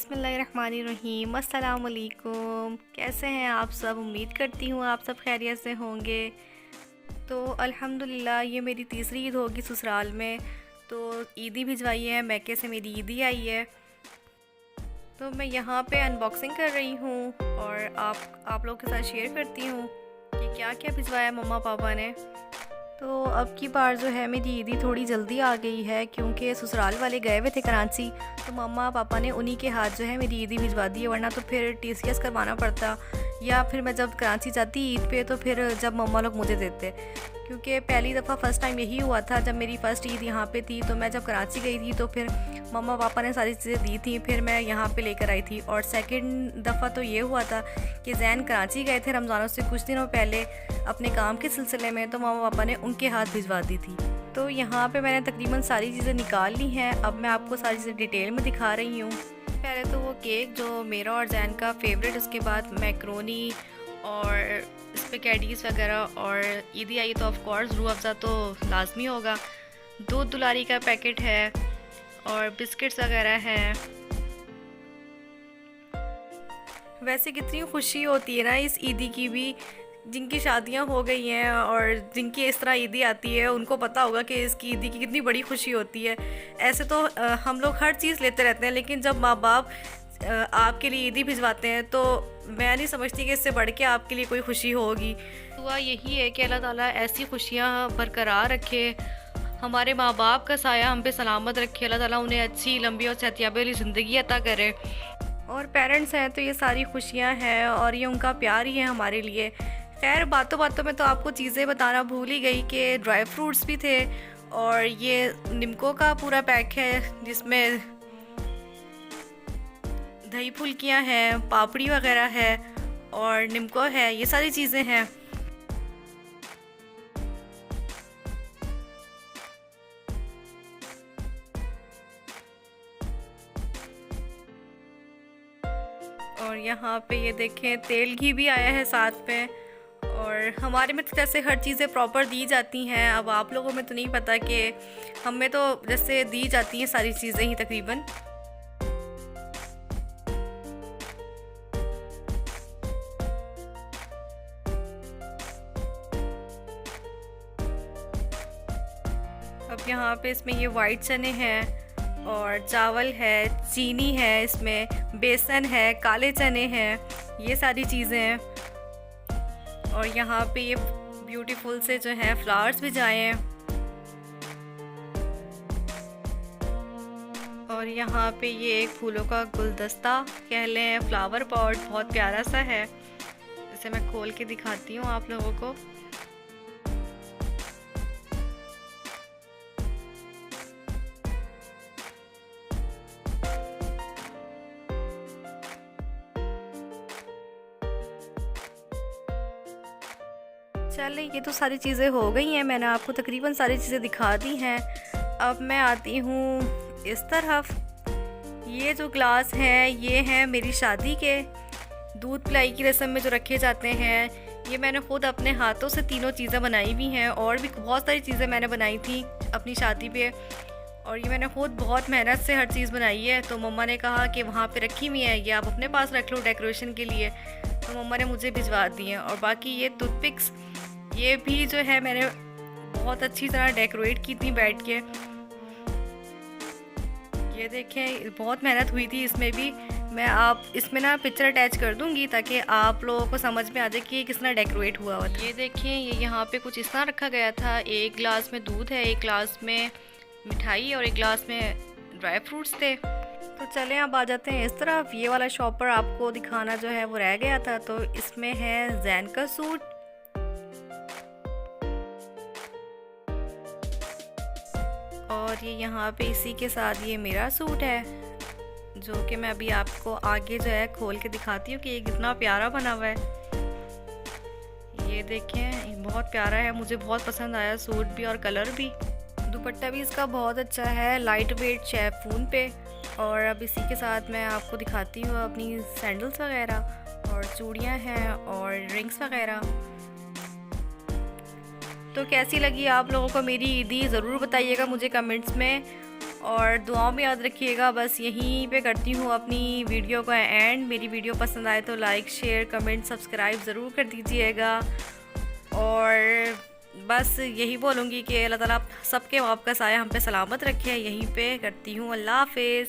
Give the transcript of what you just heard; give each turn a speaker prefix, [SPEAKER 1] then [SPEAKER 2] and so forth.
[SPEAKER 1] बिस्मिल्लाहिर्रहमानिर्रहीम। अस्सलाम वालेकुम। कैसे हैं आप सब? उम्मीद करती हूँ आप सब खैरियत से होंगे। तो अल्हम्दुलिल्लाह ये मेरी तीसरी ईद होगी ससुराल में। तो ईदी भिजवाई है मैके से, मेरी ईदी आई है। तो मैं यहाँ पे अनबॉक्सिंग कर रही हूँ और आप लोगों के साथ शेयर करती हूँ कि क्या क्या भिजवाया मम्मा पापा ने। तो अब की बार जो है मेरी ईदी थोड़ी जल्दी आ गई है क्योंकि ससुराल वाले गए हुए थे कराची। तो मम्मा पापा ने उन्हीं के हाथ जो है मेरी ईदी भिजवा दी है, वरना तो फिर टीसीएस करवाना पड़ता, या फिर मैं जब कराची जाती ईद पे तो फिर जब मम्मा लोग मुझे देते। क्योंकि पहली दफ़ा फ़र्स्ट टाइम यही हुआ था जब मेरी फ़र्स्ट ईद यहाँ पे थी। तो मैं जब कराची गई थी तो फिर मम्मा पापा ने सारी चीज़ें दी थी, फिर मैं यहाँ पे लेकर आई थी। और सेकंड दफ़ा तो ये हुआ था कि जैन कराची गए थे रमज़ानों से कुछ दिनों पहले अपने काम के सिलसिले में, तो मम्मा पापा ने उनके हाथ भिजवा दी थी। तो यहाँ पे मैंने तकरीबन सारी चीज़ें निकाल ली हैं। अब मैं आपको सारी चीज़ें डिटेल में दिखा रही हूँ। पहले तो वो केक जो मेरा और जैन का फेवरेट, उसके बाद मैक्रोनी और स्पैगेटीज़ वगैरह, और ईदी आई तो ऑफ कोर्स रूह अफ़ज़ा तो लाजमी होगा। दूध दुलारी का पैकेट है और बिस्किट्स वगैरह हैं। वैसे कितनी खुशी होती है ना इस ईदी की भी। जिनकी शादियां हो गई हैं और जिनकी इस तरह ईदी आती है उनको पता होगा कि इसकी ईदी की कितनी बड़ी खुशी होती है। ऐसे तो हम लोग हर चीज़ लेते रहते हैं, लेकिन जब माँ बाप आपके लिए ईदी भिजवाते हैं तो मैं नहीं समझती कि इससे बढ़ के आपके लिए कोई खुशी होगी। दुआ यही है कि अल्लाह ताला ऐसी खुशियाँ बरकरार रखे, हमारे माँ बाप का साया हम पे सलामत रखे, अल्लाह ताला उन्हें अच्छी लंबी और सेहतियाब वाली ज़िंदगी अता करे। और पेरेंट्स हैं तो ये सारी खुशियाँ हैं और ये उनका प्यार ही है हमारे लिए। खैर बातों बातों में तो आपको चीज़ें बताना भूल ही गई कि ड्राई फ्रूट्स भी थे, और ये निम्को का पूरा पैक है जिसमें दही फुल्कियाँ हैं, पापड़ी वगैरह है और निम्को है, ये सारी चीज़ें हैं। और यहाँ पे ये देखें तेल घी भी आया है साथ में। और हमारे में तो जैसे हर चीज़ें प्रॉपर दी जाती हैं, अब आप लोगों में तो नहीं पता कि हमें तो जैसे दी जाती हैं सारी चीज़ें ही तकरीबन। अब यहाँ पे इसमें ये वाइट चने हैं और चावल है, चीनी है, इसमें बेसन है, काले चने हैं, ये सारी चीज़ें हैं। और यहाँ पे ये ब्यूटीफुल से जो है फ्लावर्स भी जाए हैं। और यहाँ पे ये एक फूलों का गुलदस्ता कह लें, फ्लावर पॉट, बहुत प्यारा सा है। इसे मैं खोल के दिखाती हूँ आप लोगों को। चलें, ये तो सारी चीज़ें हो गई हैं, मैंने आपको तकरीबन सारी चीज़ें दिखा दी हैं। अब मैं आती हूँ इस तरफ। ये जो ग्लास हैं ये हैं मेरी शादी के, दूध पिलाई की रस्म में जो रखे जाते हैं। ये मैंने ख़ुद अपने हाथों से तीनों चीज़ें बनाई भी हैं, और भी बहुत सारी चीज़ें मैंने बनाई थी अपनी शादी पे। और ये मैंने ख़ुद बहुत मेहनत से हर चीज़ बनाई है। तो मम्मा ने कहा कि वहाँ पे रखी हुई है, ये आप अपने पास रख लो डेकोरेशन के लिए, तो मम्मा ने मुझे भिजवा दी हैं। और बाकी ये टूथपिक्स, ये भी जो है मैंने बहुत अच्छी तरह डेकोरेट की थी बैठ के। ये देखें बहुत मेहनत हुई थी इसमें भी। मैं आप इसमें ना पिक्चर अटैच कर दूंगी ताकि आप लोगों को समझ में आ जाए कि किस तरह डेकोरेट हुआ हुआ। ये देखें, ये यहाँ पे कुछ इस तरह रखा गया था। एक गिलास में दूध है, एक गिलास में मिठाई और एक गिलास में ड्राई फ्रूट्स थे। तो चलें अब आ जाते हैं इस तरफ। ये वाला शॉपर आपको दिखाना जो है वो रह गया था। तो इसमें है जैन का सूट, और ये यहाँ पे इसी के साथ ये मेरा सूट है, जो कि मैं अभी आपको आगे जो है खोल के दिखाती हूँ कि ये कितना प्यारा बना हुआ है। ये देखें बहुत प्यारा है, मुझे बहुत पसंद आया सूट भी और कलर भी। दुपट्टा भी इसका बहुत अच्छा है, लाइट वेट शेफून पे। और अब इसी के साथ मैं आपको दिखाती हूँ अपनी सैंडल्स वगैरह, और चूड़ियाँ हैं और रिंग्स वगैरह। तो कैसी लगी आप लोगों को मेरी ईदी ज़रूर बताइएगा मुझे कमेंट्स में। और दुआओं में याद रखिएगा। बस यहीं पे करती हूँ अपनी वीडियो का एंड। मेरी वीडियो पसंद आए तो लाइक शेयर कमेंट सब्सक्राइब ज़रूर कर दीजिएगा। और बस यही बोलूँगी कि अल्लाह ताला सबके आपका साया हम पे सलामत रखे। यहीं पे करती हूँ। अल्लाह हाफ़िज़।